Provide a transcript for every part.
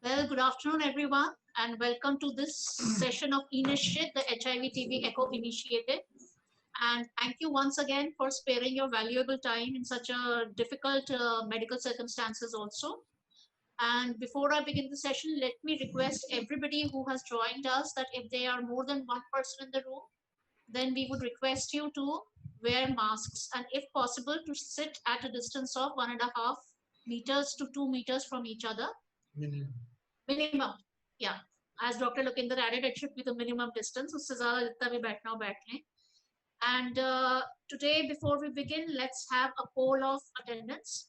Well, good afternoon, everyone, and welcome to this session of eNishit, the HIV/TB Echo Initiative. And thank you once again for sparing your valuable time in such a difficult medical circumstances also. And before I begin the session, let me request everybody who has joined us that if they are more than one person in the room, then we would request you to wear masks and if possible to sit at a distance of 1.5 meters to 2 meters from each other. Minimum, yeah. As Dr. Lokinder added, it should be the minimum distance. उससे ज़्यादा जितना भी बैठना हो बैठ लें. And today, before we begin, let's have a poll of attendance.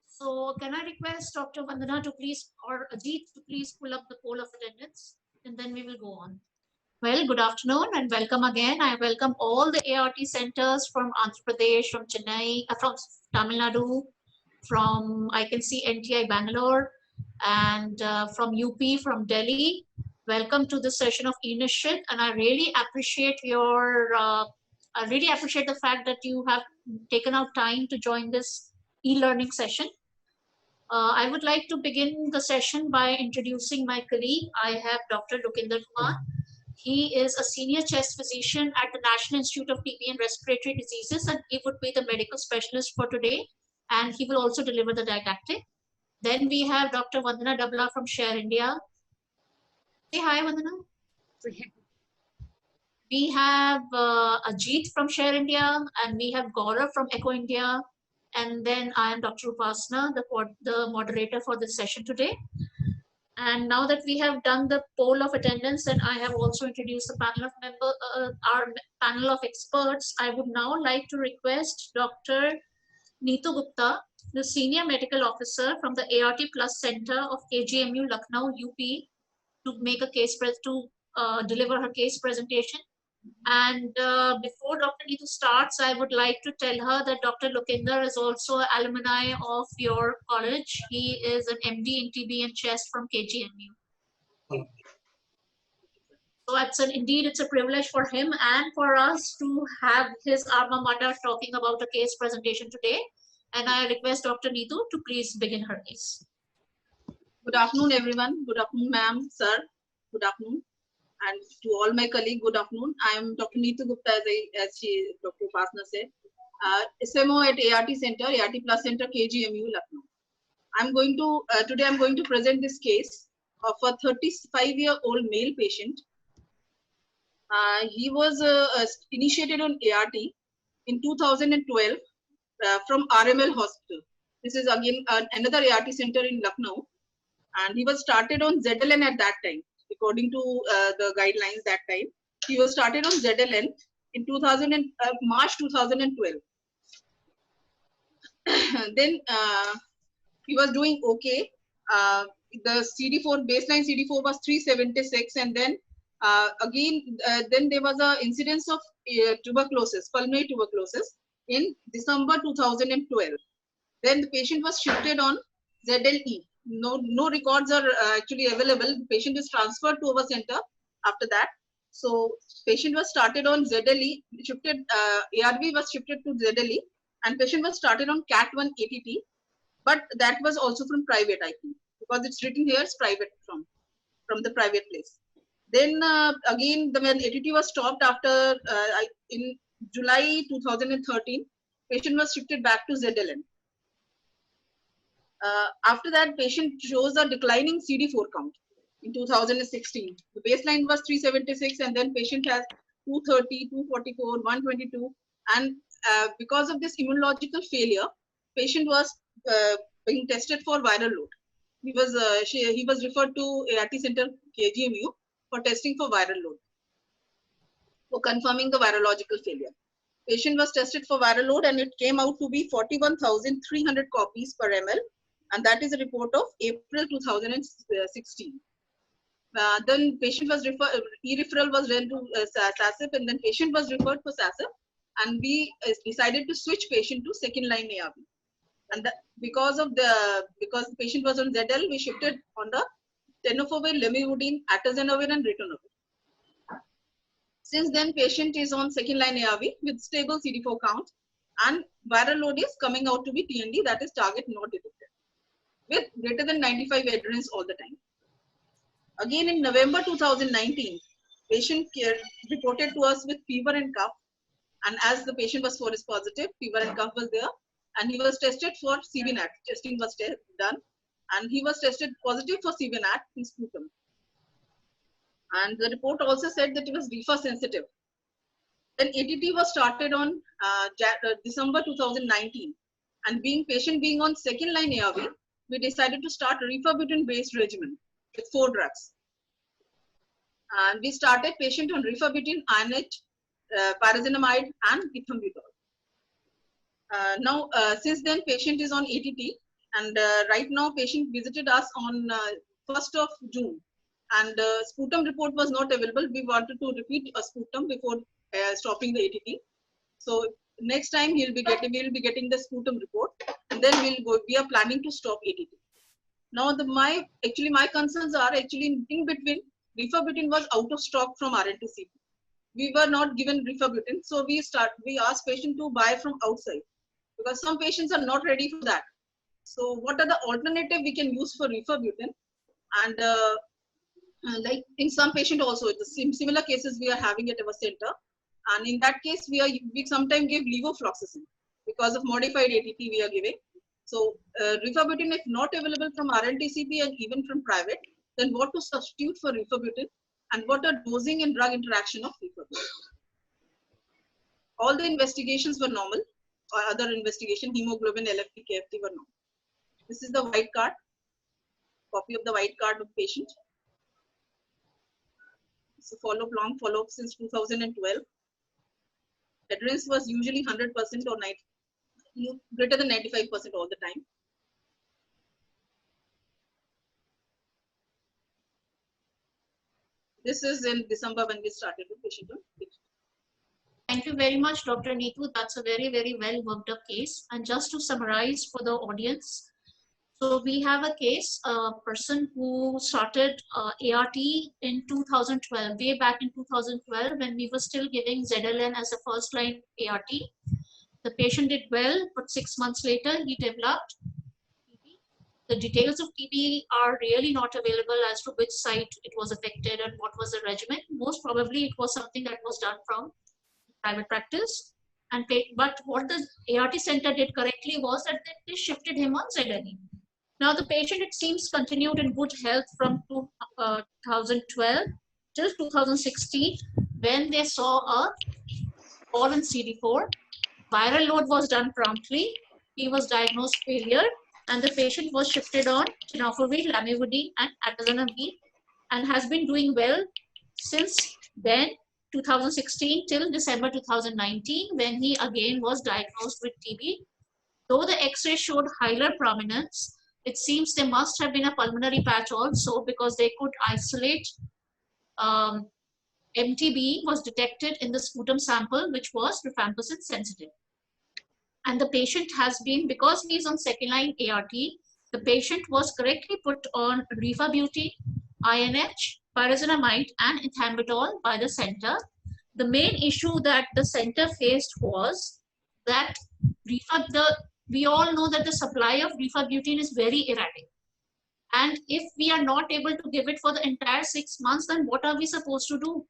So, can I request Dr. Vandana to please, or Ajit to please pull up the poll of attendance, and then we will go on. Well, good afternoon and welcome again. I welcome all the ART centers from Andhra Pradesh, from Chennai, from Tamil Nadu, from I can see NTI Bangalore, and from UP, from Delhi. Welcome to this session of eNishit, and I really appreciate the fact that you have taken out time to join this e-learning session. I would like to begin the session by introducing my colleague. I have Dr. Lokinder Kumar. He is a senior chest physician at the National Institute of TB and Respiratory Diseases, and he would be the medical specialist for today, and he will also deliver the didactic. Then we have Dr. Vandana Dabla from Share India. Say hi, Vandana. We have Ajit from Share India, and we have Gaurav from Echo India, and then I am Dr. Upasana, the moderator for this session today. And now that we have done the poll of attendance and I have also introduced the panel of our panel of experts, I would now like to request Dr. Neetu Gupta, the Senior Medical Officer from the ART Plus Center of KGMU Lucknow, UP, to make a deliver her case presentation. And before Dr. Neetu starts, I would like to tell her that Dr. Lokinder is also an alumni of your college. He is an MD in TB and chest from KGMU. So indeed it's a privilege for him and for us to have his alma mater talking about a case presentation today. And I request Dr. Neetu to please begin her case. Good afternoon, everyone. Good afternoon, ma'am, sir. Good afternoon. And to all my colleagues, good afternoon. I am Dr. Neetu Gupta, as Dr. Upasana said. SMO at ART Center, ART Plus Center, KGMU, Lucknow. Today I'm going to present this case of a 35-year-old male patient. He was initiated on ART in 2012 from RML Hospital. This is again another ART center in Lucknow. And he was started on ZLN at that time, according to the guidelines that time. He was started on ZLN in March 2012. Then he was doing okay. The CD4 baseline CD4 was 376, and then then there was an incidence of tuberculosis, pulmonary tuberculosis, in December 2012. Then the patient was shifted on ZLE. No records are actually available. The patient is transferred to our center after that. So patient was started on ZLE, shifted, ARV was shifted to ZLE, and patient was started on CAT1 ATT, but that was also from private, I think, because it's written here as private from the private place. Then again, when ATT was stopped after in July 2013, patient was shifted back to ZLN. After that, patient shows a declining CD4 count in 2016. The baseline was 376, and then patient has 230, 244, 122, and because of this immunological failure, patient was being tested for viral load. He was referred to ART Center KGMU for testing for viral load, for confirming the virological failure. Patient was tested for viral load, and it came out to be 41,300 copies per ml. And that is a report of April 2016. Then patient was e-referral was done to SASIP, and then patient was referred for SASIP, and we decided to switch patient to second line ARV. And because the patient was on ZL, we shifted on the tenofovir, lemivudine, atazanavir, and ritonavir. Since then, patient is on second line ARV with stable CD4 count, and viral load is coming out to be TND, that is target not detected. With greater than 95 adherence all the time. Again, in November 2019, patient care reported to us with fever and cough. And as the patient was forest positive, fever and cough was there, and he was tested for CBNAT. Testing was done, and he was tested positive for CBNAT in sputum. And the report also said that it was Rifa sensitive. Then ATT was started on December 2019, and patient being on second line ARV, we decided to start a rifabutin based regimen with 4 drugs. And we started patient on rifabutin, INH, pyrazinamide, and ethambutol. Now, since then, patient is on ATT, and right now, patient visited us on 1st of June, and sputum report was not available. We wanted to repeat a sputum before stopping the ATT. So next time we'll be getting the sputum report, and then we are planning to stop ATT. Now, my concerns are actually in between. Rifabutin was out of stock from RNTCP. We were not given rifabutin, so we asked patient to buy from outside, because some patients are not ready for that. So what are the alternative we can use for rifabutin? And like in some patient also, the similar cases we are having at our center, and in that case we sometimes give levofloxacin because of modified ATT we are giving. So rifabutin, if not available from RNTCP and even from private, then what to substitute for rifabutin, and what are dosing and drug interaction of rifabutin? All the investigations were normal, or other investigation, hemoglobin, LFT, KFT were normal. This is the white card, copy of the white card of patient. So long follow-up since 2012. Adherence was usually 100% or greater than 95% all the time. This is in December when we started the patient. Thank you very much, Dr. Neetu. That's a very, very well worked up case. And just to summarize for the audience, so we have a case, a person who started ART in 2012, way back in 2012, when we were still giving ZLN as a first line ART. The patient did well, but 6 months later, he developed TB. The details of TB are really not available as to which site it was affected and what was the regimen. Most probably, it was something that was done from private practice. But what the ART center did correctly was that they shifted him on ZLN. Now, the patient, it seems, continued in good health from 2012 till 2016, when they saw a fall in CD4. Viral load was done promptly. He was diagnosed failure, and the patient was shifted on tenofovir, lamivudine, and atazanavir, and has been doing well since then, 2016 till December 2019, when he again was diagnosed with TB. Though the X-ray showed hilar prominence, it seems there must have been a pulmonary patch also, because they could isolate MTB was detected in the sputum sample, which was rifampicin sensitive. And the patient has been, because he is on second line ART, the patient was correctly put on rifabutin, INH, pyrazinamide, and ethambutol by the center. The main issue that the center faced was that we all know that the supply of rifabutin is very erratic. And if we are not able to give it for the entire 6 months, then what are we supposed to do?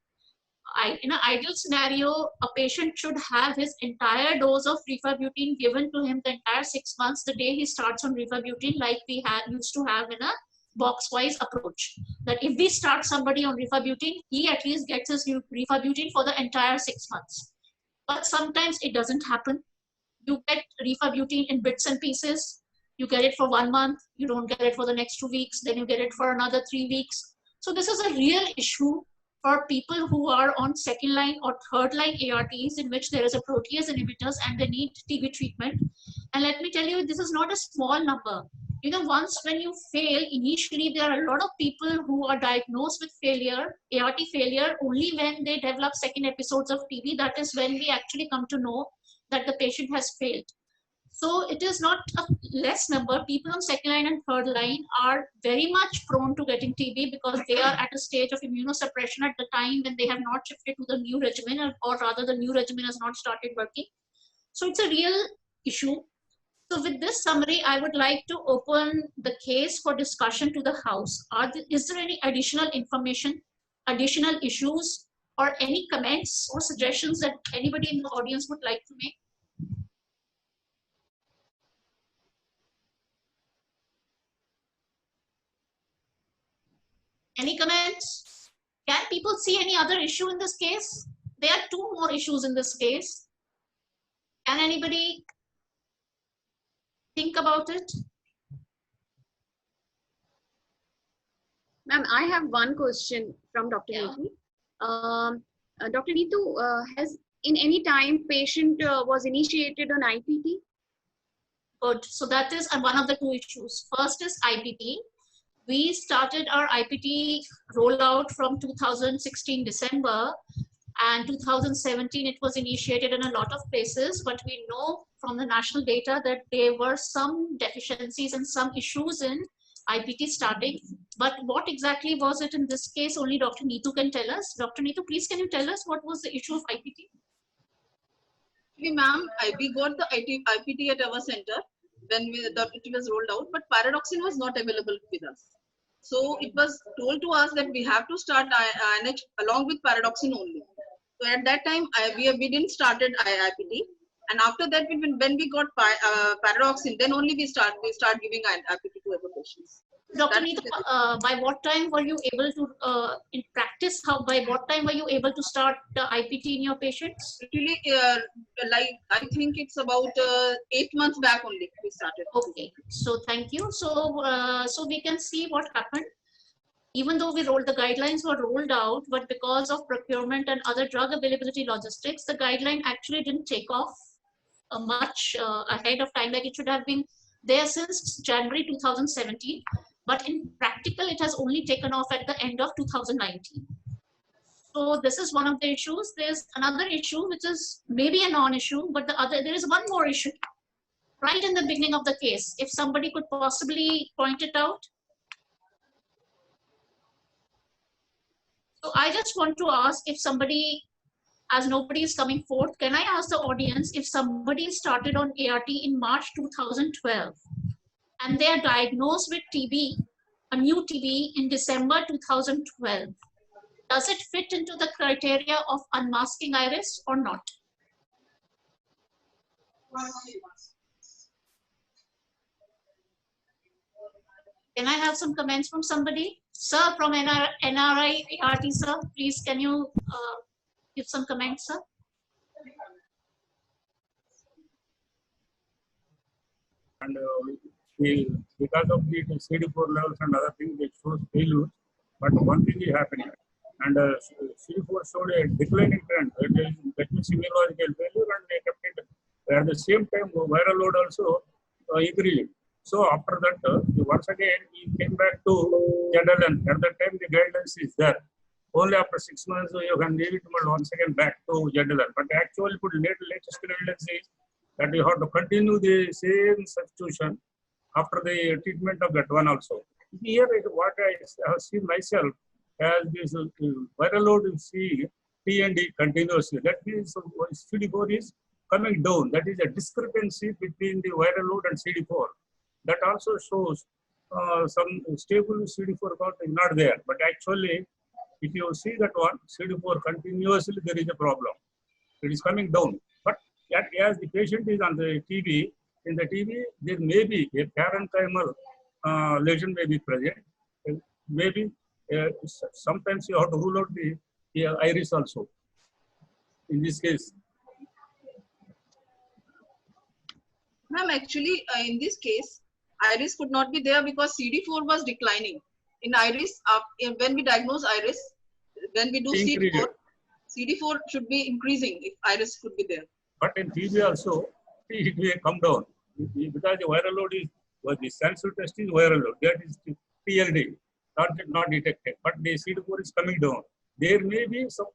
In an ideal scenario, a patient should have his entire dose of rifabutin given to him the entire 6 months the day he starts on rifabutin, like we used to have in a box-wise approach. That if we start somebody on rifabutin, he at least gets his rifabutin for the entire 6 months. But sometimes it doesn't happen. You get rifabutin in bits and pieces. You get it for 1 month, you don't get it for the next 2 weeks, then you get it for another 3 weeks. So this is a real issue for people who are on second line or third line ARTs, in which there is a protease inhibitors and they need TB treatment. And let me tell you, this is not a small number. You know, once when you fail, initially there are a lot of people who are diagnosed with failure, ART failure, only when they develop second episodes of TB. That is when we actually come to know that the patient has failed. So it is not a less number. People on second line and third line are very much prone to getting TB, because they are at a stage of immunosuppression at the time when they have not shifted to the new regimen, or rather the new regimen has not started working. So it's a real issue. So with this summary, I would like to open the case for discussion to the House. Is there any additional information, additional issues, or any comments or suggestions that anybody in the audience would like to make? Any comments? Can people see any other issue in this case? There are two more issues in this case. Can anybody think about it? Ma'am, I have one question from Dr. Yeah. Neetu. Dr. Neetu, has in any time patient was initiated on IPT? Good. So that is one of the two issues. First is IPT. We started our IPT rollout from 2016 December, and 2017 it was initiated in a lot of places, but we know from the national data that there were some deficiencies and some issues in IPT starting. But what exactly was it in this case? Only Dr. Neetu can tell us. Dr. Neetu, please can you tell us what was the issue of IPT? Actually, ma'am, we got the IPT at our center when it was rolled out, but Paradoxin was not available with us. So it was told to us that we have to start INH along with Paradoxin only. So at that time, we didn't started IPT, and after that, when we got Paradoxin, then only we start giving IPT to our patients. Dr. Neetu, by what time were you able to, in practice, by what time were you able to start the IPT in your patients? Actually, like I think it's about 8 months back only we started. Okay, so thank you. So we can see what happened. Even though the guidelines were rolled out, but because of procurement and other drug availability logistics, the guideline actually didn't take off much ahead of time. Like it should have been there since January 2017. But in practical, it has only taken off at the end of 2019. So this is one of the issues. There's another issue, which is maybe a non-issue, but there is one more issue right in the beginning of the case. If somebody could possibly point it out. So I just want to ask if somebody, as nobody is coming forth, can I ask the audience if somebody started on ART in March 2012 and they are diagnosed with TB, a new TB in December 2012, does it fit into the criteria of unmasking iris or not? Can I have some comments from somebody? Sir, from NRI ART, sir, please can you give some comments, sir? And because of the CD4 levels and other things, it shows failure. But one thing is happening, and CD4 showed a declining trend. That means immunological failure, and they kept it. At the same time, viral load also increased. So after that, once again, he came back to ZLN. At that time, the guidance is there. Only after 6 months, you can leave it once again back to ZLN. But actually, latest guidance is that you have to continue the same substitution after the treatment of that one also. Here, what I have seen myself as this viral load you see T and D continuously. That means CD4 is coming down. That is a discrepancy between the viral load and CD4. That also shows some stable CD4 count is not there. But actually, if you see that one, CD4 continuously, there is a problem. It is coming down. But as the patient is on the TB, in the TB, there may be a parenchymal lesion may be present. Maybe sometimes you have to rule out the iris also. In this case. Ma'am, actually, in this case, iris could not be there because CD4 was declining. In iris, when we diagnose iris, when we do CD4 should be increasing if iris could be there. But in TB also, it will come down because the viral load is, the sensitive test is viral load. That is TLD, not detected. But the CD4 is coming down. There may be some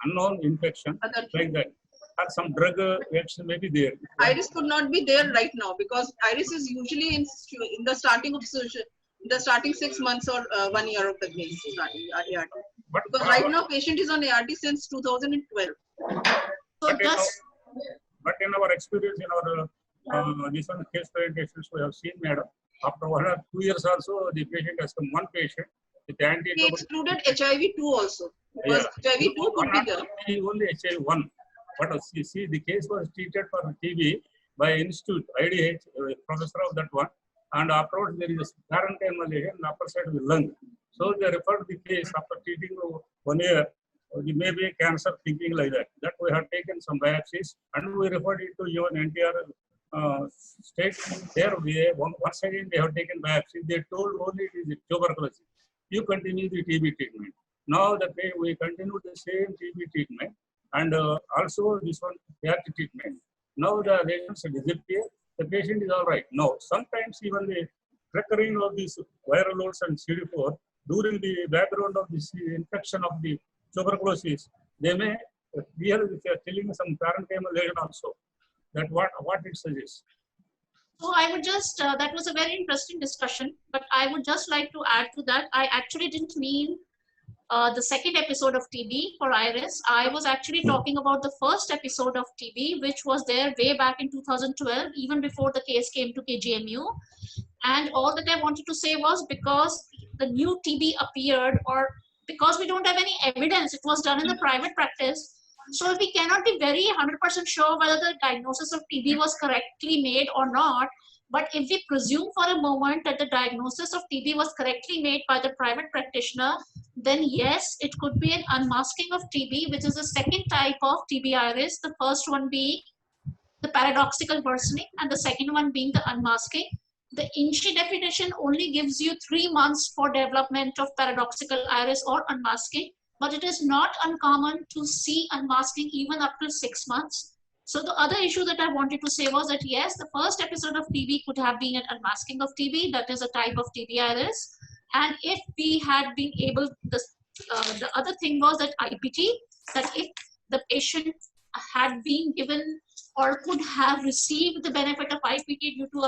unknown infection like that. Or some drug reaction may be there. Iris could not be there right now because iris is usually in the starting of in the starting 6 months or 1 year of the case ART. But because right now patient is on ART since 2012. So but in our experience, in our This one case presentations we have seen, madam. After 1 or 2 years also, the patient has come, one patient with We anti-tuberculosis. excluded HIV-2 also. Because HIV-2 could be there. Only HIV-1. But see, the case was treated for TB by institute, IDH, professor of that one. And afterwards, there is a parenchymal lesion in the upper side of the lung. So they referred the case after treating 1 year. It may be cancer, thinking like that. That we have taken some biopsies and we referred it to your NTR state. There, once again they have taken biopsy. They told only it is tuberculosis. You continue the TB treatment. Now that we continue the same TB treatment and also this one ART treatment. Now the lesions disappear. The patient is all right. Now, sometimes even the recurring of these viral loads and CD4 during the background of this infection of the tuberculosis, they may here they are telling some parenchymal lesion also. That what it suggests. So I would just, that was a very interesting discussion, but I would just like to add to that. I actually didn't mean the second episode of TB for Iris. I was actually talking about the first episode of TB, which was there way back in 2012, even before the case came to KGMU. And all that I wanted to say was because the new TB appeared, or because we don't have any evidence, it was done in the private practice. So we cannot be very 100% sure whether the diagnosis of TB was correctly made or not. But if we presume for a moment that the diagnosis of TB was correctly made by the private practitioner, then yes, it could be an unmasking of TB, which is the second type of TB iris. The first one being the paradoxical worsening and the second one being the unmasking. The INSEE definition only gives you 3 months for development of paradoxical iris or unmasking, but it is not uncommon to see unmasking even up to 6 months. So the other issue that I wanted to say was that yes, the first episode of TB could have been an unmasking of TB, that is a type of TB iris. And if we had been able, the other thing was that IPT, that if the patient had been given or could have received the benefit of IPT due to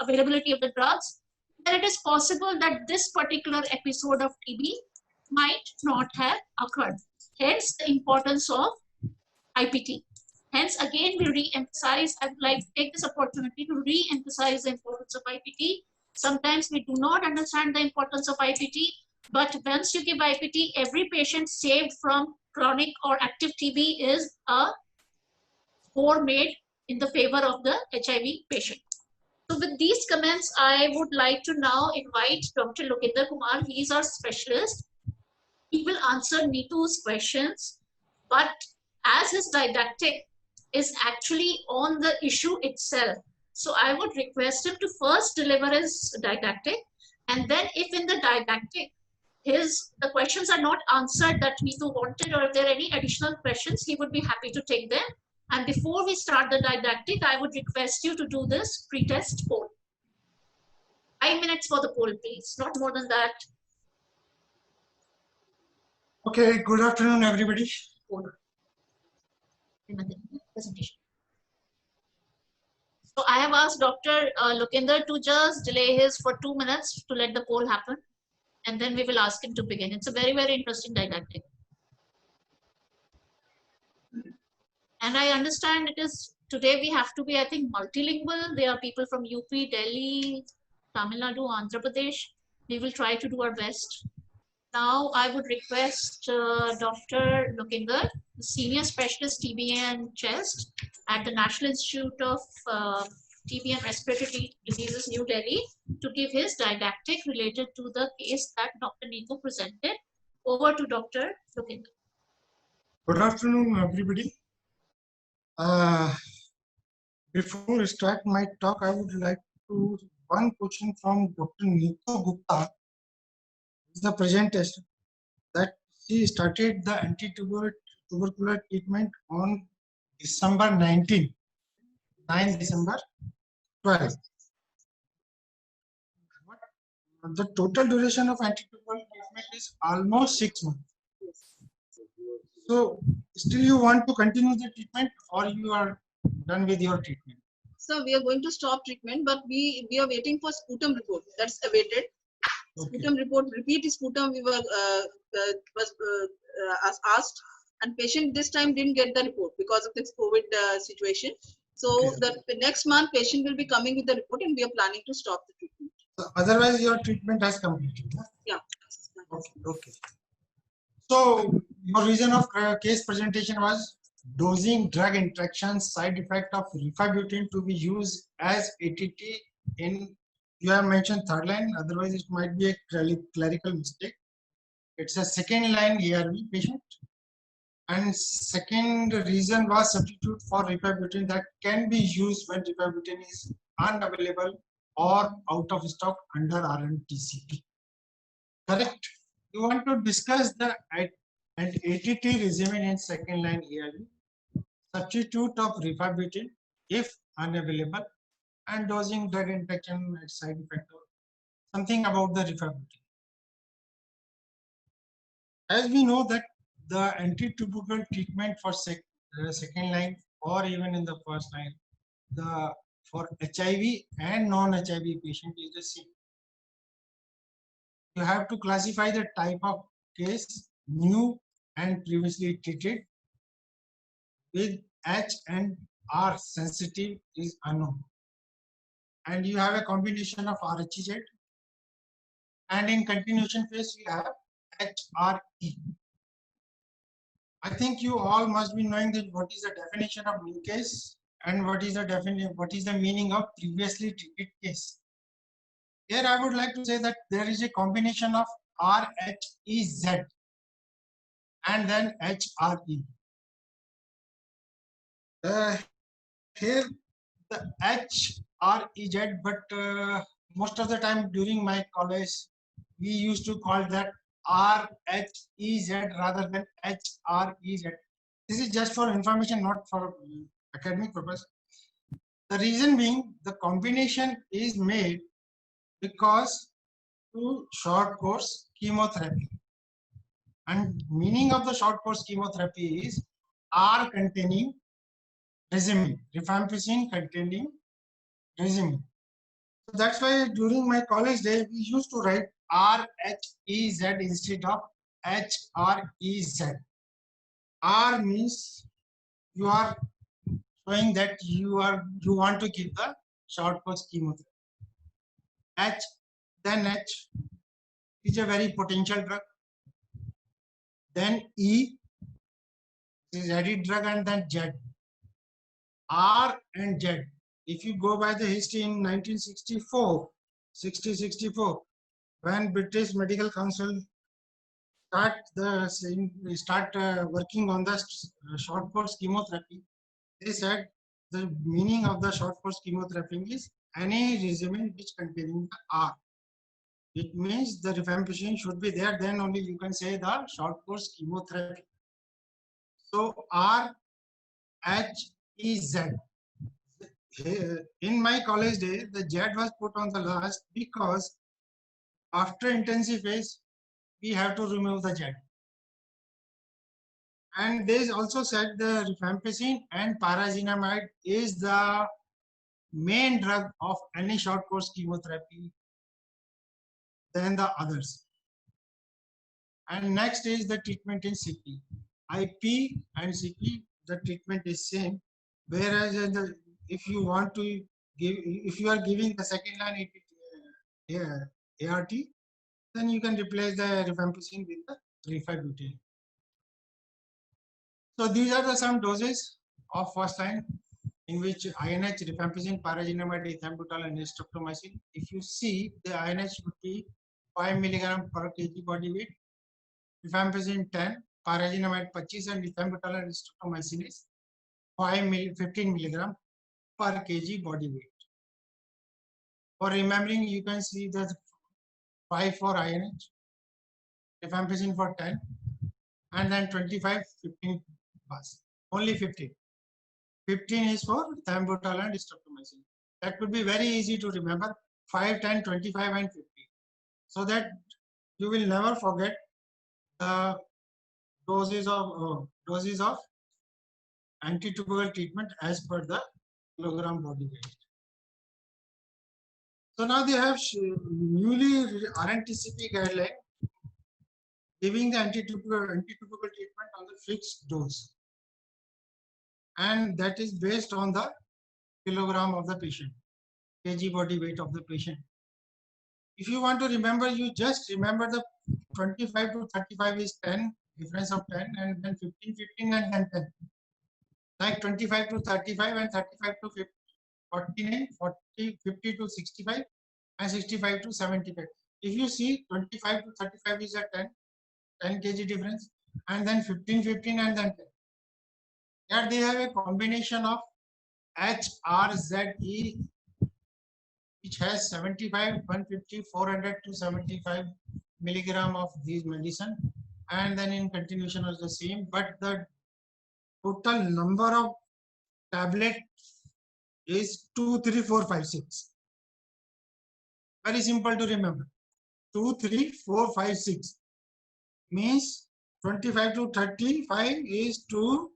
availability of the drugs, then it is possible that this particular episode of TB might not have occurred. Hence the importance of IPT. Hence, again, we re-emphasize, I would like to take this opportunity to re-emphasize the importance of IPT. Sometimes we do not understand the importance of IPT, but once you give IPT, every patient saved from chronic or active TB is a score made in the favor of the HIV patient. So with these comments, I would like to now invite Dr. Lokinder Kumar. He is our specialist. He will answer Neetu's questions, but as his didactic is actually on the issue itself. So I would request him to first deliver his didactic, and then if in the didactic the questions are not answered that Neetu wanted, or if there are any additional questions, he would be happy to take them. And before we start the didactic, I would request you to do this pre-test poll. 5 minutes for the poll, please, not more than that. Okay, good afternoon, everybody. Presentation. So I have asked Dr. Lokinder to just delay his for 2 minutes to let the poll happen, and then we will ask him to begin. It's a very, very interesting didactic. And I understand it is, today we have to be, I think, multilingual. There are people from UP, Delhi, Tamil Nadu, Andhra Pradesh. We will try to do our best. Now I would request Dr. Lokinder, Senior Specialist TB and Chest at the National Institute of TB and Respiratory Diseases, New Delhi, to give his didactic related to the case that Dr. Neetu presented. Over to Dr. Lokinder. Good afternoon, everybody. Before I start my talk, I would like to one question from Dr. Neetu Gupta, the presenter, that she started the anti-tubercular treatment on December 19, 9 December 12. The total duration of anti-tubercular treatment is almost 6 months. So, still you want to continue the treatment, or you are done with your treatment? So we are going to stop treatment, but we are waiting for sputum report. That's awaited. Okay. Sputum report, repeat sputum we were asked, and patient this time didn't get the report because of this COVID situation. So Okay. the next month patient will be coming with the report and we are planning to stop the treatment. So otherwise, your treatment has completed. Huh? Yeah. Okay. Okay. So your reason of case presentation was dosing, drug interactions, side effect of rifabutin to be used as ATT in, you have mentioned third line, otherwise it might be a clerical mistake. It's a second line ARV patient. And second reason was substitute for rifabutin that can be used when rifabutin is unavailable or out of stock under RNTCP. Correct? You want to discuss the and ATT regimen in second line ARV, substitute of rifabutin if unavailable, and dosing, drug interaction, and side effect. Something about the rifabutin. As we know that the anti-tubercle treatment for second line or even in the first line, the for HIV and non-HIV patient is the same. You have to classify the type of case, new and previously treated, with H and R sensitive is unknown. And you have a combination of RHZ, and in continuation phase you have HRE. I think you all must be knowing that what is the definition of new case and what is the meaning of previously treated case. Here I would like to say that there is a combination of RHEZ and then HRE. Here the HREZ, but most of the time during my college we used to call that RHEZ rather than HREZ. This is just for information, not for academic purpose. The reason being the combination is made because to short course chemotherapy, and meaning of the short course chemotherapy is R containing regimen, rifampicin containing regimen. So that's why during my college day we used to write RHEZ instead of HREZ. R means you are showing that you want to give the short course chemotherapy. Then H is a very potential drug. Then E is added drug, and then Z. R and Z. If you go by the history in 1964, when British Medical Council start working on the short course chemotherapy, they said the meaning of the short course chemotherapy is any regimen which containing the R. It means the rifampicin should be there, then only you can say the short course chemotherapy. So R, H, E, Z. In my college day, the Z was put on the last because after intensive phase, we have to remove the Z. And they also said the rifampicin and parazinamide is the main drug of any short course chemotherapy than the others. And next is the treatment in CP. IP and CP, the treatment is same. Whereas if you want to give, if you are giving the second line ART, then you can replace the rifampicin with the rifabutin. So these are the some doses of first line in which INH, rifampicin, parazinamide, ethambutol, and streptomycin. If you see, the INH would be 5 mg per kg body weight, rifampicin 10, parazinamide 25, and ethambutol and streptomycin is 15 mg per kg body weight. For remembering, you can see the 5 for INH, rifampicin for 10, and then 25, 15 bus. Only 15. 15 is for ethambutol and streptomycin. That could be very easy to remember. 5, 10, 25, and 50. So that you will never forget the doses of anti-tubercle treatment as per the kilogram body weight. So now they have newly RNTCP guideline giving the anti-tubercle treatment on the fixed dose, and that is based on the kilogram of the patient, kg body weight of the patient. If you want to remember, you just remember the 25 to 35 is 10, difference of 10, and then 15, 15, and then 10. Like 25 to 35 and 35 to 50, 49, 40, 50 to 65, and 65 to 75. If you see 25 to 35 is a 10 kg difference, and then 15, 15, and then 10. Here they have a combination of HRZE, which has 75, 150, 400 to 75 milligram of these medicine, and then in continuation is the same, but the total number of tablet is 2, 3, 4, 5, 6. Very simple to remember. 2, 3, 4, 5, 6 means 25 to 35 is 2,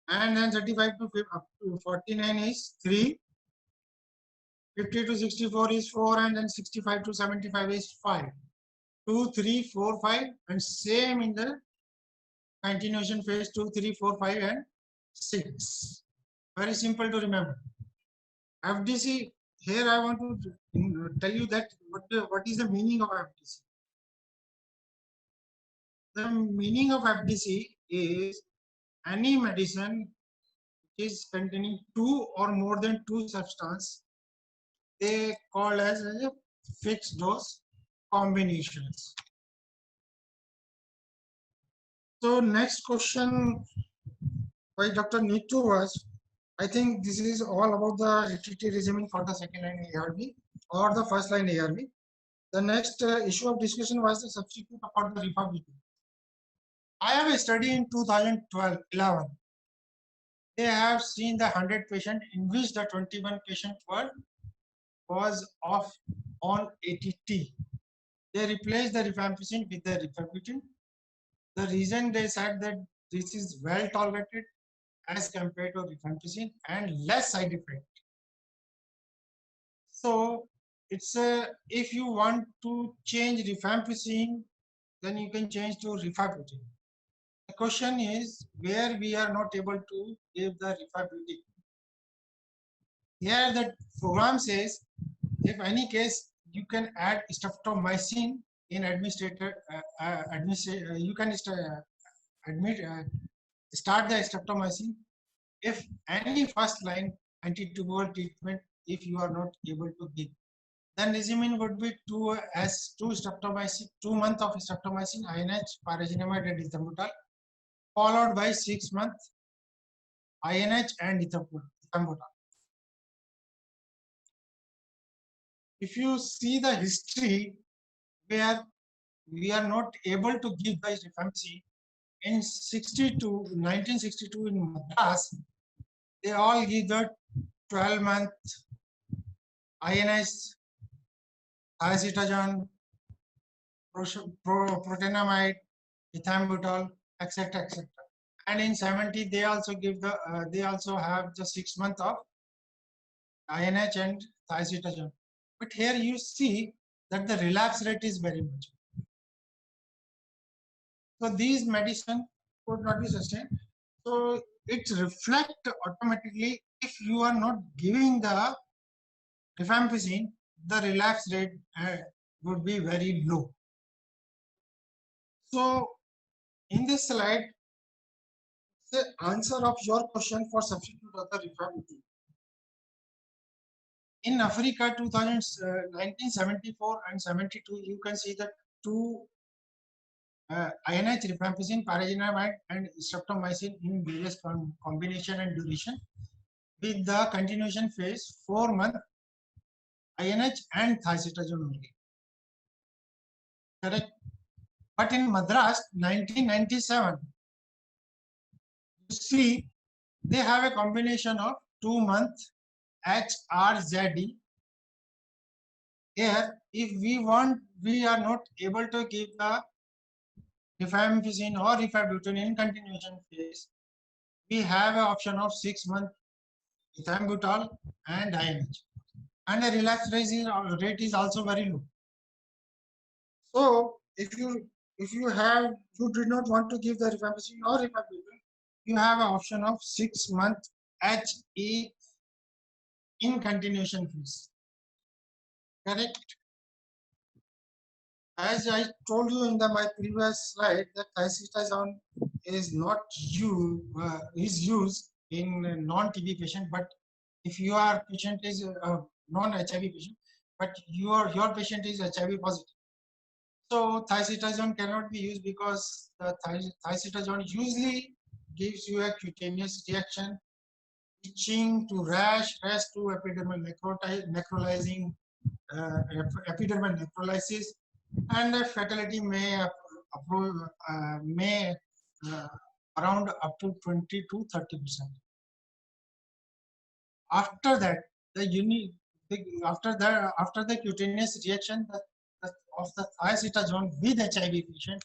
and then 35 to up to 49 is 3, 50 to 64 is 4, and then 65 to 75 is 5. 2, 3, 4, 5, and same in the continuation phase 2, 3, 4, 5, and 6. Very simple to remember. FDC, here I want to tell you that what is the meaning of FDC. The meaning of FDC is any medicine which is containing 2 or more than 2 substances, they call as a fixed dose combinations. So next question by Dr. Neetu was, I think this is all about the ATT regimen for the second line ARB or the first line ARB. The next issue of discussion was the substitute for the rifabutin. I have a study in 2012-11. They have seen the 100 patient in which the 21 patient was off on ATT. They replaced the rifampicin with the rifabutin. The reason they said that this is well tolerated as compared to rifampicin and less side effect. So it's if you want to change rifampicin, then you can change to rifabutin. The question is where we are not able to give the rifabutin. Here the program says, if any case you can add streptomycin in you can start the streptomycin if any first line antitubercular treatment if you are not able to give. Then regimen would be 2 streptomycin, 2 months of streptomycin, INH, pyrazinamide and ethambutol, followed by 6 months INH and ethambutol. If you see the history where we are not able to give the rifampicin, in 1962 in Madras, they all give the 12-month INH, acetazoline, protenamide, ethambutol, etc., etc. And in 70, they also give the they also have the 6 months of INH and acetazoline. But here you see that the relapse rate is very much. So these medicine could not be sustained. So it reflects automatically if you are not giving the rifampicin, the relapse rate would be very low. So in this slide, the answer of your question for substitute of the rifampicin. In Africa, 1974 and 72, you can see that 2 INH, rifampicin, pyrazinamide, and streptomycin in various combination and duration, with the continuation phase 4 months INH and thiacetazone only. Correct. But in Madras, 1997, you see they have a combination of 2 months HRZD. Here, if we are not able to give the rifampicin or rifabutin in continuation phase, we have an option of 6 months ethambutol and INH, and the relapse rate is also very low. So if you do not want to give the rifampicin or rifabutin, you have an option of 6 months HE in continuation phase. Correct? As I told you in my previous slide, that thiacetazone is not is used in non-TB patient, but if your patient is a non-HIV patient, but your patient is HIV positive, so thiacetazone cannot be used because the thiacetazone usually gives you a cutaneous reaction, itching to rash to epidermal necrolizing epidermal necrolysis, and the fatality may around up to 20 to 30%. After that, after the cutaneous reaction of the thiacetazone with HIV patient,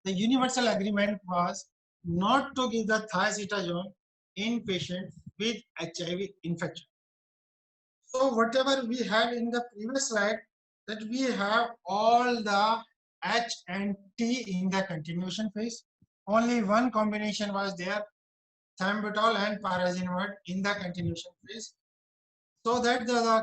the universal agreement was not to give the thiacetazone in patients with HIV infection. So whatever we had in the previous slide, that we have all the H and T in the continuation phase. Only one combination was there, thiambutal and pyrazinamide in the continuation phase. So that the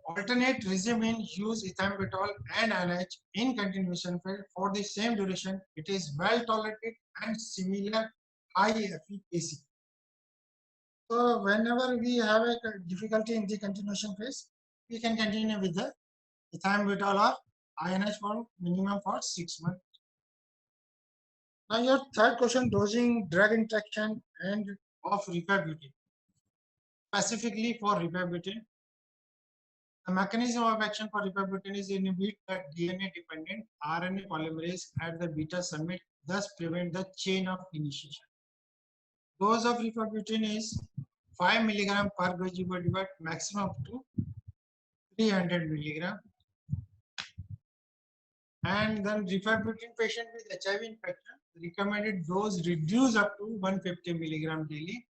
alternate regimen use ethambutol and NH in continuation phase for the same duration. It is well tolerated and similar high efficacy. So whenever we have a difficulty in the continuation phase, we can continue with the ethambutol or INH for minimum for 6 months. Now your third question, dosing, drug interaction, and of rifabutin. Specifically for rifabutin, the mechanism of action for rifabutin is inhibit the DNA-dependent RNA polymerase at the beta summit, thus prevent the chain of initiation. Dose of rifabutin is 5 mg per kg body weight, maximum to 300 mg. And then rifabutin patient with HIV infection, recommended dose reduced up to 150 mg daily.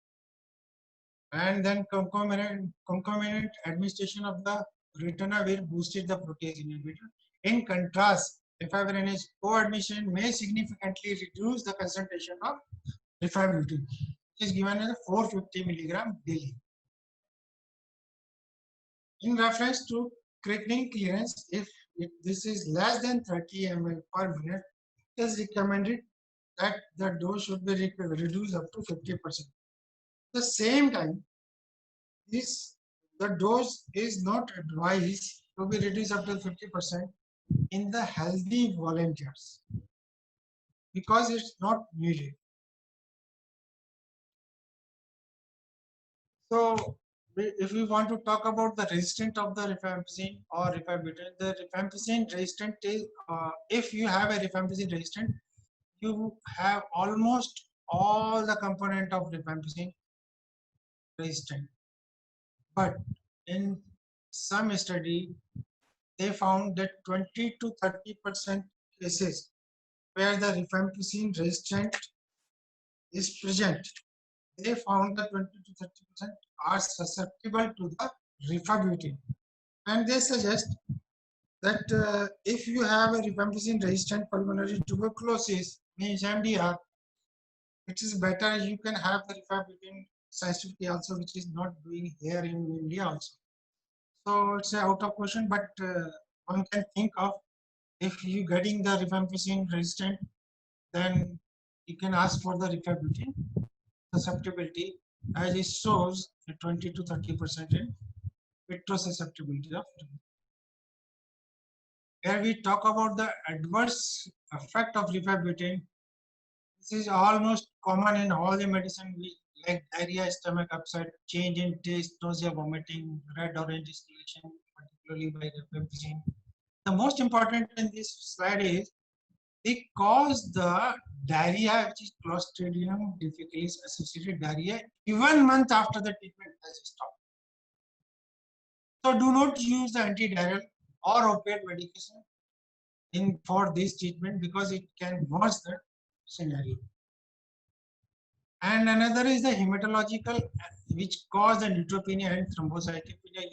And then concomitant administration of the ritonavir boosted the protease inhibitor. In contrast, rifabutin co-admission may significantly reduce the concentration of rifabutin, which is given as 450 mg daily. In reference to creatinine clearance, if this is less than 30 ml per minute, it is recommended that the dose should be reduced up to 50%. At the same time, the dose is not advised to be reduced up to 50% in the healthy volunteers because it's not needed. So if we want to talk about the resistance of the rifampicin or rifabutin, the rifampicin resistant is, if you have a rifampicin resistant, you have almost all the component of rifampicin resistant. But in some study, they found that 20 to 30% cases where the rifampicin resistant is present, they found that 20 to 30% are susceptible to the rifabutin. And they suggest that if you have a rifampicin resistant pulmonary tuberculosis, means MDR, it is better you can have the rifabutin sensitivity also, which is not doing here in India also. So it's out of question, but one can think of, if you getting the rifampicin resistant, then you can ask for the rifabutin susceptibility, as it shows 20 to 30% in vitro-susceptibility of rifabutin. Here we talk about the adverse effect of rifabutin. This is almost common in all the medicine, like diarrhea, stomach upset, change in taste, nausea, vomiting, red-orange discoloration, particularly by rifampicin. The most important in this slide is it caused the diarrhea, which is Clostridium difficile associated diarrhea, even month after the treatment has stopped. So do not use the antidiarrheal or opiate medication for this treatment because it can worsen the scenario. And another is the hematological, which cause the neutropenia and thrombocytopenia.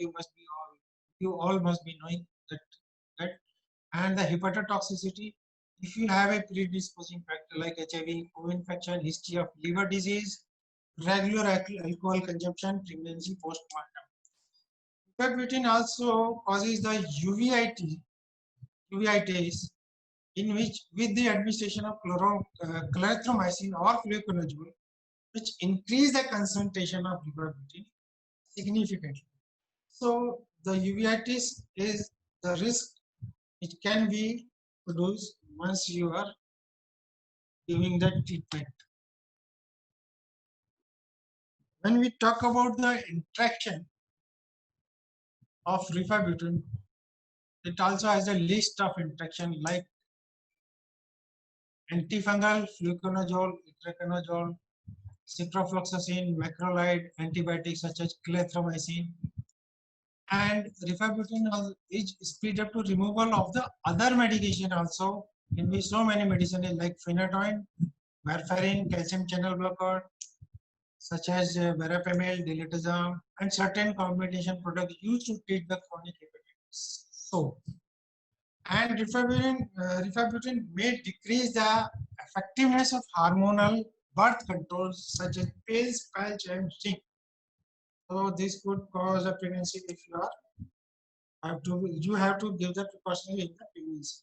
You all must be knowing that. And the hepatotoxicity. If you have a predisposing factor like HIV, co-infection, history of liver disease, regular alcohol consumption, pregnancy, postpartum. Rifabutin also causes the uveitis, in which with the administration of clarithromycin or fluconazole, which increase the concentration of rifabutin significantly. So the uveitis is the risk which can be produced once you are giving the treatment. When we talk about the interaction of rifabutin, it also has a list of interaction like antifungal, fluconazole, itraconazole, ciprofloxacin, macrolide, antibiotics such as clarithromycin, and rifabutin is speed up to removal of the other medication also, in which so many medicines like phenytoin, warfarin, calcium channel blocker, such as verapamil, diltiazem, and certain combination products used to treat the chronic hepatitis. So, and rifabutin may decrease the effectiveness of hormonal birth controls such as pills, patch, and zinc. So this could cause a pregnancy if you have to give the precautionary in the pregnancy.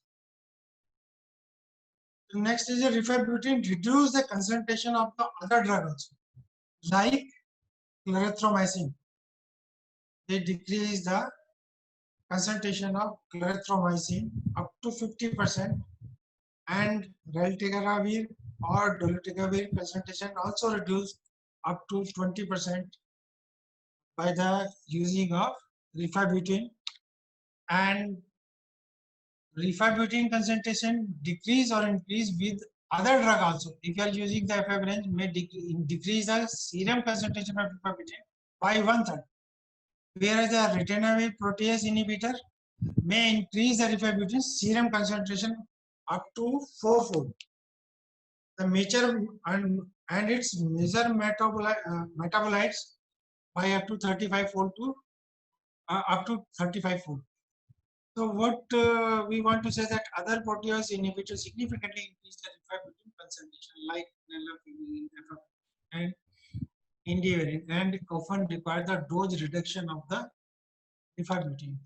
The next is the rifabutin reduce the concentration of the other drugs like clarithromycin. They decrease the concentration of clarithromycin up to 50%, and raltegravir or dolutegravir concentration also reduced up to 20% by the using of rifabutin. And rifabutin concentration decrease or increase with other drug also. If you are using the efavirenz, may decrease the serum concentration of rifabutin by 1/3, whereas the ritonavir protease inhibitor may increase the rifabutin serum concentration up to 4-fold. The major and its major metabolites by up to 35-fold to up to 35-fold. So what we want to say that other protease inhibitors significantly increase the rifabutin concentration like naltrexone and indivirin, and often require the dose reduction of the rifabutin.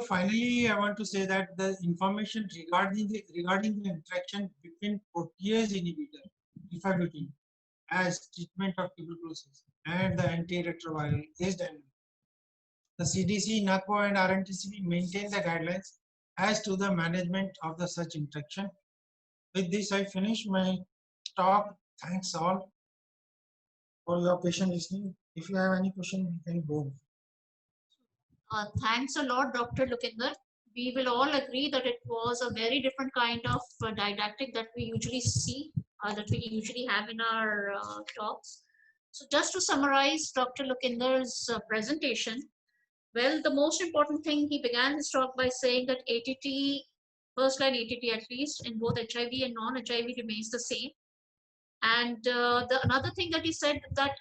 Finally I want to say that the information regarding the interaction between protease inhibitor rifabutin as treatment of tuberculosis and the antiretroviral is dynamic. The CDC, NACO, and RNTCP maintain the guidelines as to the management of the such interaction. With this, I finish my talk. Thanks all for your patient listening. If you have any question, you can go. Thanks a lot, Dr. Lukinder. We will all agree that it was a very different kind of didactic that we usually see, that we usually have in our talks. So just to summarize Dr. Lukinder's presentation, well, the most important thing, he began his talk by saying that ATT, first line ATT at least, in both HIV and non-HIV remains the same. And another thing that he said that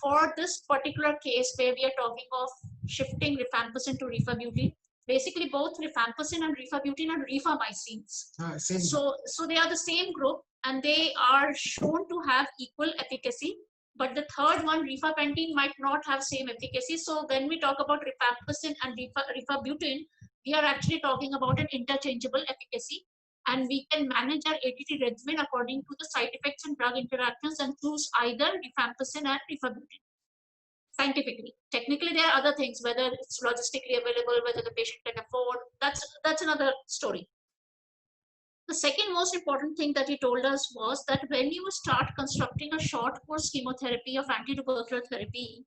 for this particular case where we are talking of shifting rifampicin to rifabutin, basically both rifampicin and rifabutin are rifamycins. So they are the same group and they are shown to have equal efficacy. But the third one, rifapentine, might not have same efficacy. So when we talk about rifampicin and rifabutin, we are actually talking about an interchangeable efficacy. And we can manage our ATT regimen according to the side effects and drug interactions and choose either rifampicin and rifabutin. Scientifically, technically there are other things, whether it's logistically available, whether the patient can afford, that's another story. The second most important thing that he told us was that when you start constructing a short course chemotherapy of anti-tubercular therapy,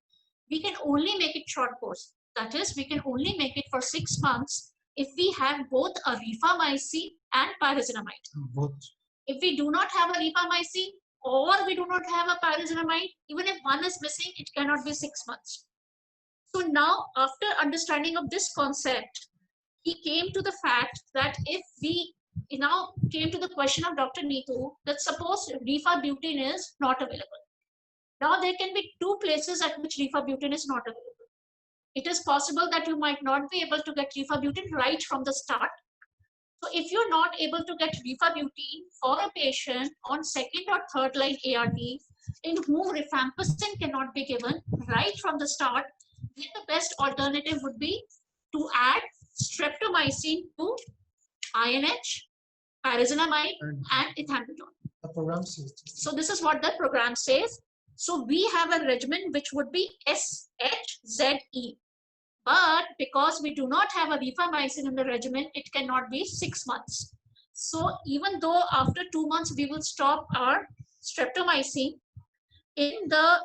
we can only make it short course. That is, we can only make it for 6 months if we have both a rifamycin and pyrazinamide. Both. If we do not have a rifamycin or we do not have a pyrazinamide, even if one is missing, it cannot be 6 months. So now, after understanding of this concept, he came to the fact that if we now came to the question of Dr. Neetu, that suppose rifabutin is not available. Now there can be 2 places at which rifabutin is not available. It is possible that you might not be able to get rifabutin right from the start. So if you're not able to get rifabutin for a patient on 2nd or 3rd line ART, in whom rifampicin cannot be given right from the start, then the best alternative would be to add streptomycin to INH, pyrazinamide, and ethambutol. The program says this. So this is what the program says. So we have a regimen which would be SHZE. But because we do not have a rifamycin in the regimen, it cannot be 6 months. So even though after 2 months we will stop our streptomycin, in the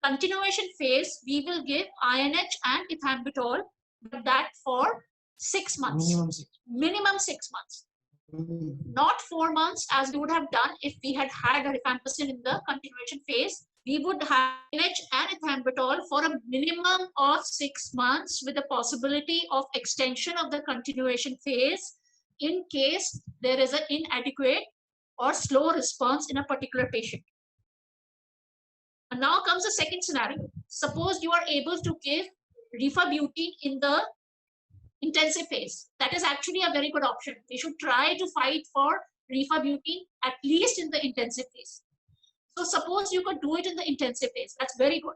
continuation phase, we will give INH and ethambutol, but that for 6 months. Minimum 6. Minimum 6 months. Mm. Not 4 months as we would have done if we had had a rifampicin in the continuation phase. We would have INH and ethambutol for a minimum of 6 months with the possibility of extension of the continuation phase in case there is an inadequate or slow response in a particular patient. And now comes the second scenario. Suppose you are able to give rifabutine in the intensive phase. That is actually a very good option. We should try to fight for rifabutine at least in the intensive phase. So suppose you could do it in the intensive phase. That's very good.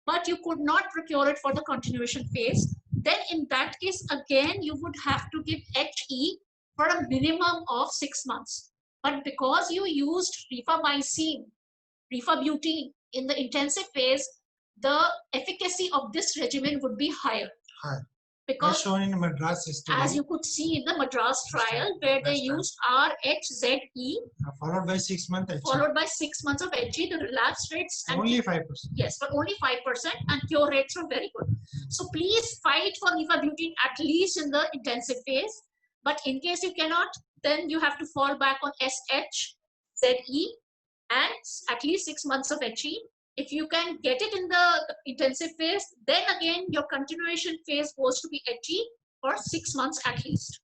But you could not procure it for the continuation phase. Then in that case, again, you would have to give HE for a minimum of 6 months. But because you used rifamycin, rifabutine in the intensive phase, the efficacy of this regimen would be higher. High. As Because shown in Madras study, as you could see in the Madras trial, where they used RHZE followed by 6 months, followed by 6 months of HE, the relapse rates and only 5%. yes, but only 5%, and cure rates were very good. So please fight for rifabutine at least in the intensive phase. But in case you cannot, then you have to fall back on SHZE and at least 6 months of HE. If you can get it in the intensive phase, then again your continuation phase goes to be HE for 6 months at least.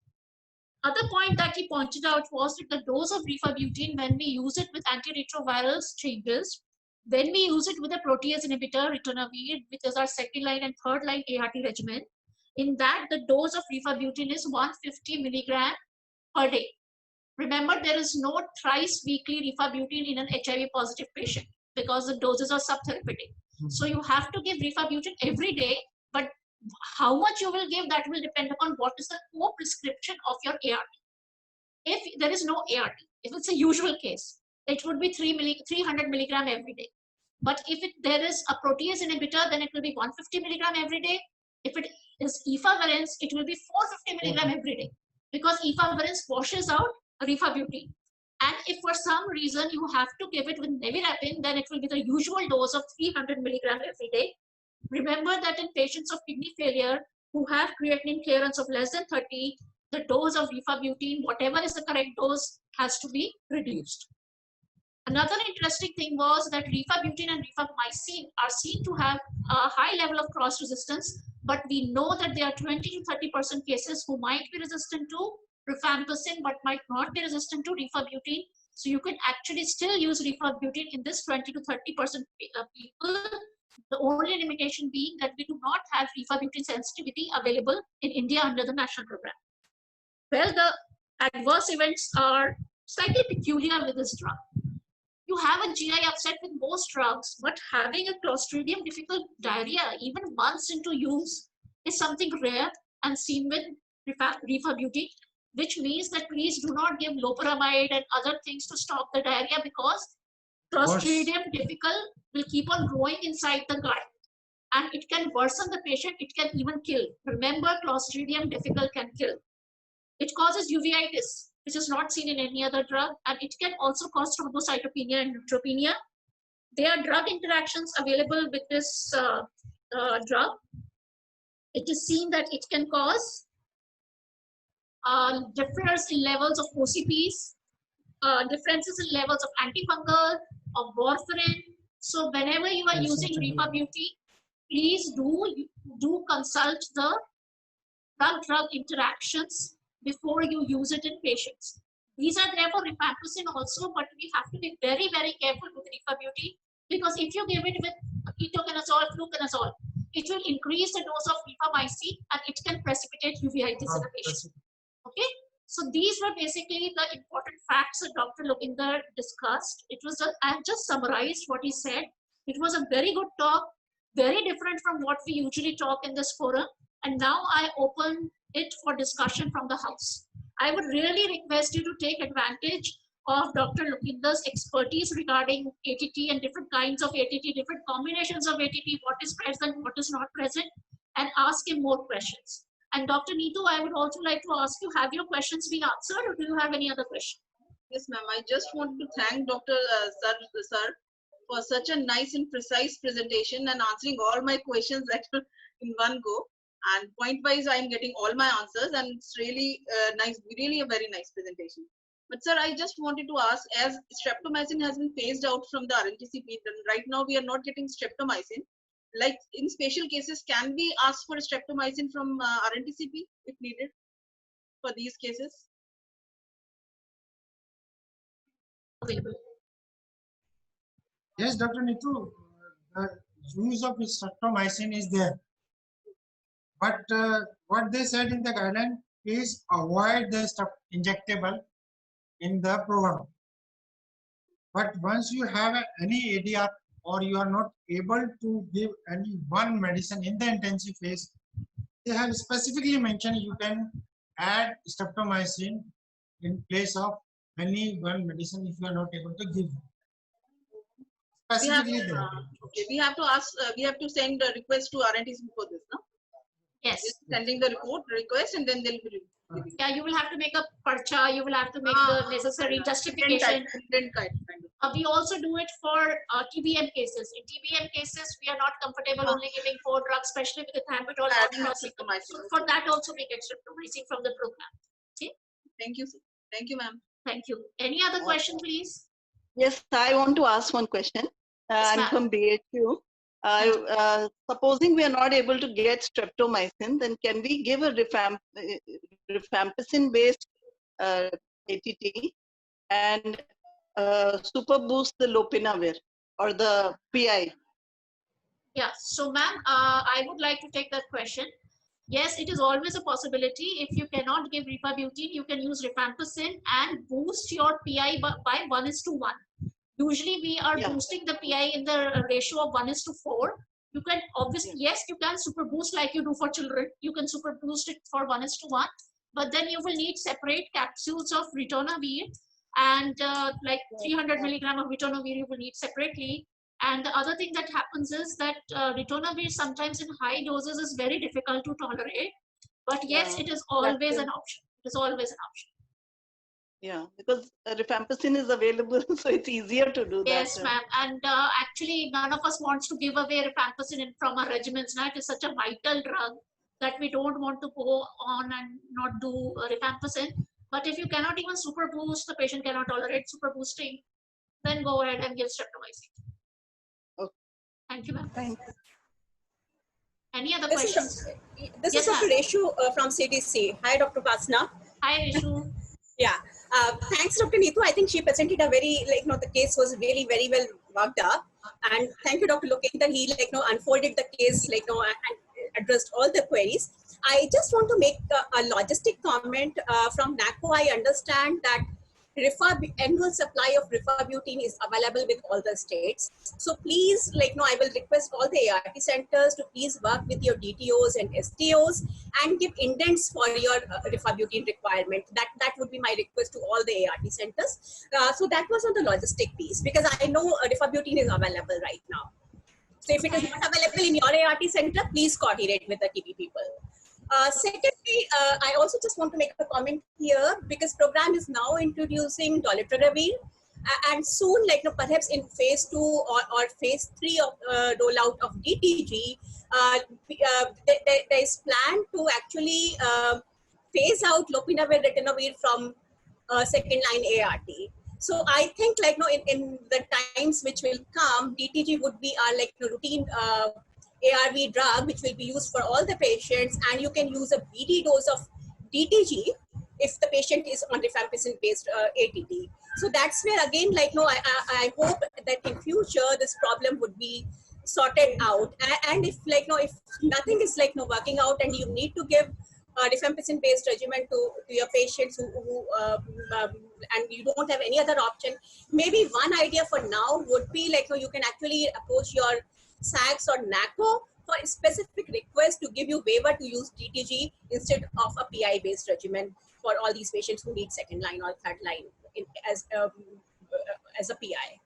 Other point that he pointed out was that the dose of rifabutine, when we use it with antiretrovirals, changes. When we use it with a protease inhibitor, ritonavir, which is our second line and third line ART regimen, in that the dose of rifabutine is 150 milligram per day. Remember, there is no thrice weekly rifabutine in an HIV positive patient because the doses are subtherapeutic. So you have to give rifabutine every day, but how much you will give, that will depend upon what is the co-prescription of your ART. If there is no ART, if it's a usual case, it would be 300 milligram every day. But if there is a protease inhibitor, then it will be 150 milligram every day. If it is efavirenz, it will be 450 milligram every day, because efavirenz washes out rifabutine. And if for some reason you have to give it with nevirapine, then it will be the usual dose of 300 milligram every day. Remember that in patients of kidney failure who have creatinine clearance of less than 30, the dose of rifabutine, whatever is the correct dose, has to be reduced. Another interesting thing was that rifabutine and rifamycin are seen to have a high level of cross resistance, but we know that there are 20 to 30% cases who might be resistant to rifampicin but might not be resistant to rifabutine. So you can actually still use rifabutine in this 20 to 30% people. The only limitation being that we do not have rifabutine sensitivity available in India under the national program. Well, the adverse events are slightly peculiar with this drug. You have a GI upset with most drugs, but having a Clostridium difficult diarrhea, even months into use, is something rare and seen with rifabutine, which means that please do not give loperamide and other things to stop the diarrhea, because Clostridium difficult will keep on growing inside the gut and it can worsen the patient. It can even kill. Remember, Clostridium difficult can kill. It causes uveitis, which is not seen in any other drug, and it can also cause thrombocytopenia and neutropenia. There are drug interactions available with this drug. It is seen that it can cause difference in levels of OCPs, differences in levels of antifungal, of warfarin. So whenever you are using rifabutine, please do consult the drug-drug interactions before you use it in patients. These are there for rifampicin also, but we have to be very, very careful with rifabutine, because if you give it with ketoconazole, fluconazole, it will increase the dose of rifamycin and it can precipitate uveitis in a patient. Okay, So these were basically the important facts that Dr. Lokinder discussed. I have just summarized what he said. It was a very good talk, very different from what we usually talk in this forum. And now I open it for discussion from the House. I would really request you to take advantage of Dr. Lokinder's expertise regarding ATT and different kinds of ATT, different combinations of ATT, what is present, what is not present, and ask him more questions. And Dr. Neetu, I would also like to ask you, have your questions been answered, or do you have any other question? Yes, ma'am. I just want to thank Dr. Sir for such a nice and precise presentation and answering all my questions in one go. And point-wise, I'm getting all my answers, and it's really nice, really a very nice presentation. But sir, I just wanted to ask, as streptomycin has been phased out from the RNTCP, then right now we are not getting streptomycin. Like in special cases, can we ask for streptomycin from RNTCP if needed for these cases? Available. Yes, Dr. Neetu, the use of streptomycin is there. But what they said in the guideline is avoid the injectable in the program. But once you have any ADR or you are not able to give any one medicine in the intensive phase, they have specifically mentioned you can add streptomycin in place of any one medicine if you are not able to give. Specifically, we have to ask, we have to send a request to RNTCP for this, no? Yes. Just sending the report request, and then they'll be giving. Yeah, you will have to make a parcha, you will have to make the necessary justification. We also do it for TBM cases. In TBM cases, we are not comfortable only giving 4 drugs, especially with the thiamidol. So for that also we get streptomycin from the program. Okay. Thank you, sir. Thank you, ma'am. Thank you. Any other question, please? Yes, I want to ask one question. I'm from BHU. Supposing we are not able to get streptomycin, then can we give a rifampicin-based ATT and super boost the lopinavir or the PI? Yeah, so ma'am, I would like to take that question. Yes, it is always a possibility. If you cannot give rifabutine, you can use rifampicin and boost your PI by 1:1. Usually we are boosting the PI in the ratio of 1:4. You can obviously, yes, you can super boost like you do for children. You can super boost it for 1:1, but then you will need separate capsules of ritonavir, and like 300 milligram of ritonavir you will need separately. And the other thing that happens is that ritonavir sometimes in high doses is very difficult to tolerate. But yes, it is always an option. It is always an option. Yeah, because rifampicin is available, so it's easier to do that. Yes, ma'am. And actually, none of us wants to give away rifampicin from our regimens. Now, it is such a vital drug that we don't want to go on and not do rifampicin. But if you cannot even super boost, the patient cannot tolerate super boosting, then go ahead and give streptomycin. Okay. Thank you, ma'am. Thank you. Any other questions? This is Dr. Reshu from CDC. Hi, Dr. Pasna. Hi, Reshu. Yeah. Thanks, Dr. Neetu. I think she presented a very, the case was really very well worked up. And thank you, Dr. Lokinder. He, unfolded the case, and addressed all the queries. I just want to make a logistic comment from NACO. I understand that annual supply of rifabutine is available with all the states. So please, I will request all the ART centers to please work with your DTOs and STOs and give indents for your rifabutine requirement. That would be my request to all the ART centers. So that was on the logistic piece, because I know rifabutine is available right now. So if it is not available in your ART center, please coordinate with the TB people. Secondly, I also just want to make a comment here, because program is now introducing dolutegravir, and soon, perhaps in phase 2 or phase 3 of rollout of DTG, there is plan to actually phase out lopinavir, ritonavir from second line ART. So I think, in the times which will come, DTG would be our routine ARV drug, which will be used for all the patients, and you can use a BD dose of DTG if the patient is on rifampicin based ATT. So that's where again, I hope that in future this problem would be sorted out. And if if nothing is working out and you need to give rifampicin-based regimen to your patients and you don't have any other option, maybe one idea for now would be like, you can actually approach your SAGS or NACO for a specific request to give you waiver to use DTG instead of a PI-based regimen for all these patients who need second line or third line as a PI.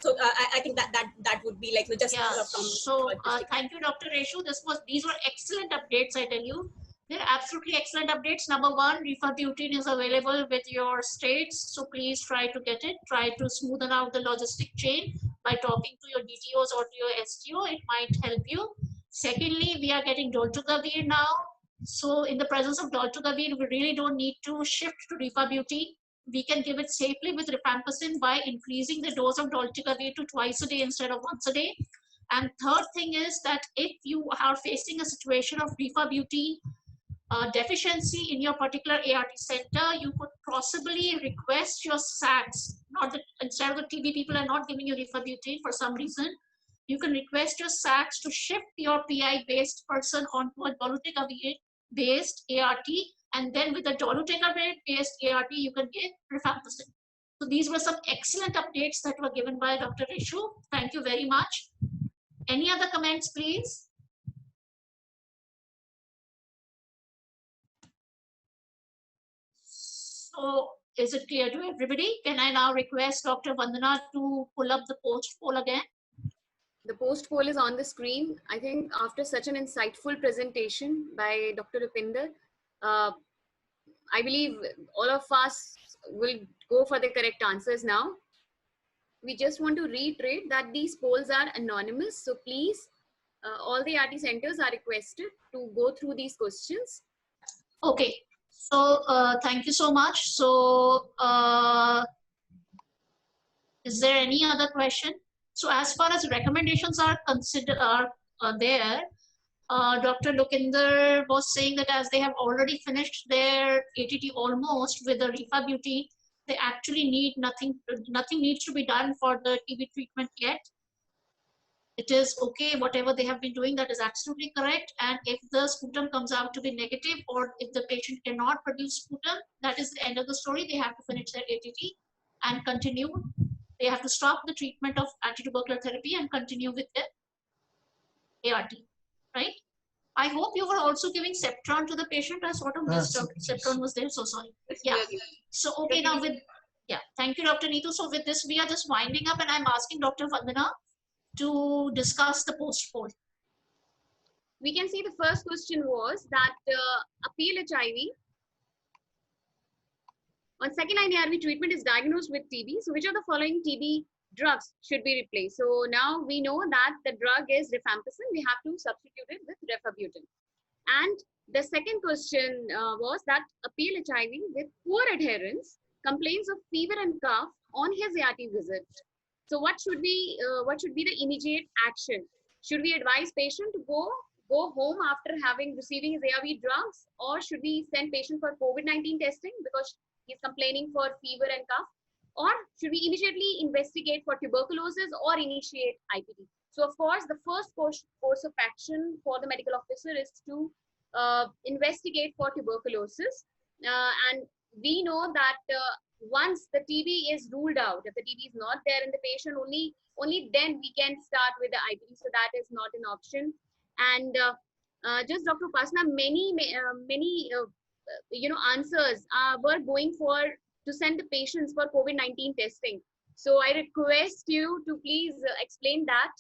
So I think that would be like just from. So thank you, Dr. Reshu. These were excellent updates. I tell you, they're absolutely excellent updates. Number one, rifabutin is available with your states, so please try to get it. Try to smoothen out the logistic chain by talking to your DTOs or to your STO. It might help you. Secondly, we are getting dolutegravir now. So in the presence of dolutegravir, we really don't need to shift to rifabutin. We can give it safely with rifampicin by increasing the dose of dolutegravir to twice a day instead of once a day. And third thing is that if you are facing a situation of rifabutin deficiency in your particular ART center, you could possibly request your SAGS, not that instead of the TB people are not giving you rifabutin for some reason, you can request your SAGS to shift your PI-based person onto a dolutegravir-based ART, and then with the dolutegravir-based ART, you can get rifampicin. So these were some excellent updates that were given by Dr. Reshu. Thank you very much. Any other comments, please? So is it clear to everybody? Can I now request Dr. Vandana to pull up the post poll again? The post poll is on the screen. I think after such an insightful presentation by Dr. Rupinder, I believe all of us will go for the correct answers now. We just want to reiterate that these polls are anonymous. So please, all the RT centers are requested to go through these questions. Okay. So thank you so much. So is there any other question? So as far as recommendations are considered, there, Dr. Lokinder was saying that as they have already finished their ATT almost with the rifabutin, they actually need nothing needs to be done for the TB treatment yet. It is okay, whatever they have been doing, that is absolutely correct. And if the sputum comes out to be negative, or if the patient cannot produce sputum, that is the end of the story. They have to finish their ATT and continue. They have to stop the treatment of antitubercular therapy and continue with the ART, right? I hope you were also giving Septron to the patient. I sort of missed out. Septron was there, so sorry. Yeah. So, okay, now with, thank you, Dr. Neetu. So with this, we are just winding up, and I'm asking Dr. Vandana to discuss the post poll. We can see the first question was that Appeal HIV on second line ARV treatment is diagnosed with TB. So which of the following TB drugs should be replaced? So now we know that the drug is rifampicin. We have to substitute it with rifabutin. And the second question was that Appeal HIV with poor adherence complains of fever and cough on his ART visit. So what should be the immediate action? Should we advise patient to go home after receiving his ARV drugs, or should we send patient for COVID-19 testing because he's complaining for fever and cough? Or should we immediately investigate for tuberculosis or initiate IPT? So of course, the first course of action for the medical officer is to investigate for tuberculosis. And we know that once the TB is ruled out, if the TB is not there in the patient, only then we can start with the IPT. So that is not an option. And just Dr. Upasana, many answers were going to send the patients for COVID-19 testing. So I request you to please explain that.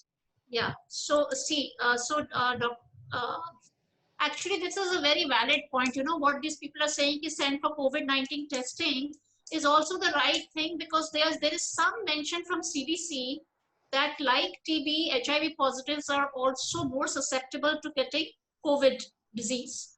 Yeah. So see, actually this is a very valid point. You know what these people are saying is send for COVID-19 testing is also the right thing, because there is some mention from CDC that like TB, HIV positives are also more susceptible to getting COVID disease.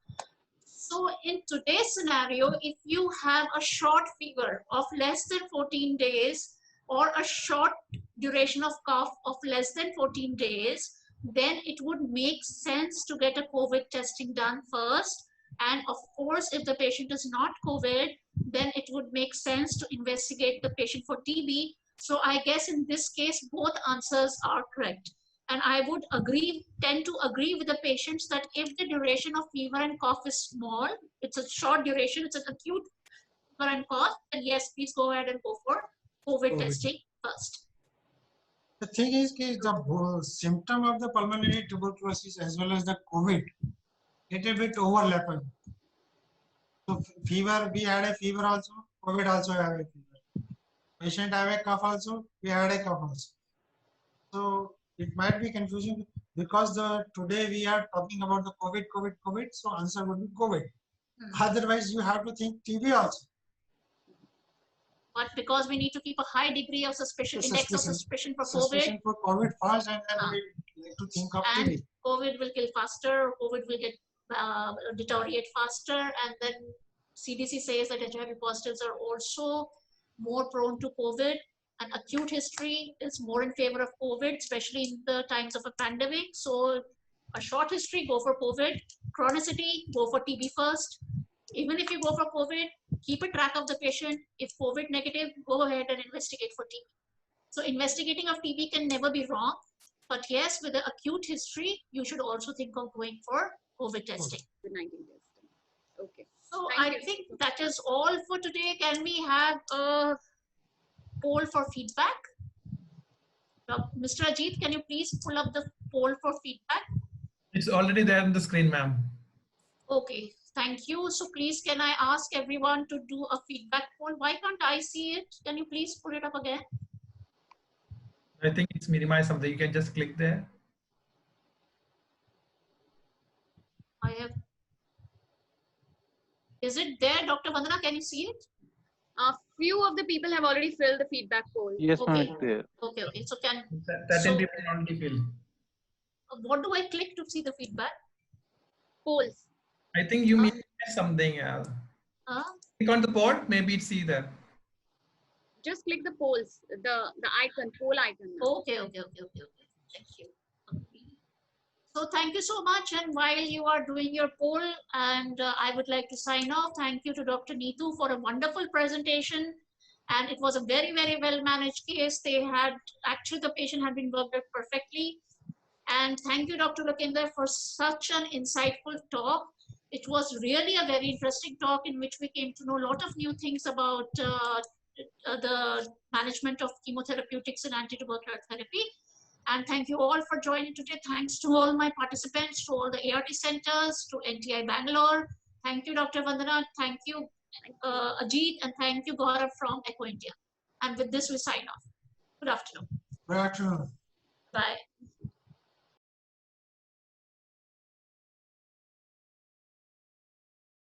So in today's scenario, if you have a short fever of less than 14 days or a short duration of cough of less than 14 days, then it would make sense to get a COVID testing done first. And of course, if the patient is not COVID, then it would make sense to investigate the patient for TB. So I guess in this case, both answers are correct. And I would tend to agree with the patients that if the duration of fever and cough is small, it's a short duration, it's an acute fever and cough, then yes, please go ahead and go for COVID testing first. The thing is, the symptom of the pulmonary tuberculosis as well as the COVID get a bit overlapping. So fever, we had a fever also, COVID also have a fever. Patient have a cough also, we had a cough also. So it might be confusing because today we are talking about the COVID, so answer would be COVID. Otherwise, you have to think TB also. But because we need to keep a high degree of suspicion, index of suspicion for COVID. For COVID first, and then we need to think of and TB. COVID will kill faster, COVID will get deteriorate faster, and then CDC says that HIV positives are also more prone to COVID, and acute history is more in favor of COVID, especially in the times of a pandemic. So a short history, go for COVID. Chronicity, go for TB first. Even if you go for COVID, keep a track of the patient. If COVID negative, go ahead and investigate for TB. So investigating of TB can never be wrong. But yes, with the acute history, you should also think of going for COVID testing. COVID-19 testing. Okay. So Thank I you. think that is all for today. Can we have a poll for feedback? Mr. Ajit, can you please pull up the poll for feedback? It's already there on the screen, ma'am. Okay, thank you. So please, can I ask everyone to do a feedback poll? Why can't I see it? Can you please pull it up again? I think it's minimize something. You can just click there. I have. Is it there, Dr. Vandana? Can you see it? A few of the people have already filled the feedback poll. Yes, ma'am, Okay. it's there. Okay, okay. So can, Certain So- people already fill. what do I click to see the feedback? Polls. I think you mean something. Click on the pod. Maybe it's either. Just click the polls, the icon, poll icon. Okay, okay, okay, okay, okay. Thank you. So thank you so much. And while you are doing your poll, and I would like to sign off, thank you to Dr. Neetu for a wonderful presentation. And it was a very, very well managed case. They had, actually the patient had been worked out perfectly. And thank you, Dr. Lokender, for such an insightful talk. It was really a very interesting talk in which we came to know a lot of new things about the management of chemotherapeutics and antitubercular therapy. And thank you all for joining today. Thanks to all my participants, to all the ART centers, to NTI Bangalore. Thank you, Dr. Vandana. Thank you, Ajit, and thank you, Gaurav from Echo India. And with this, we sign off. Good afternoon. Good afternoon. Bye.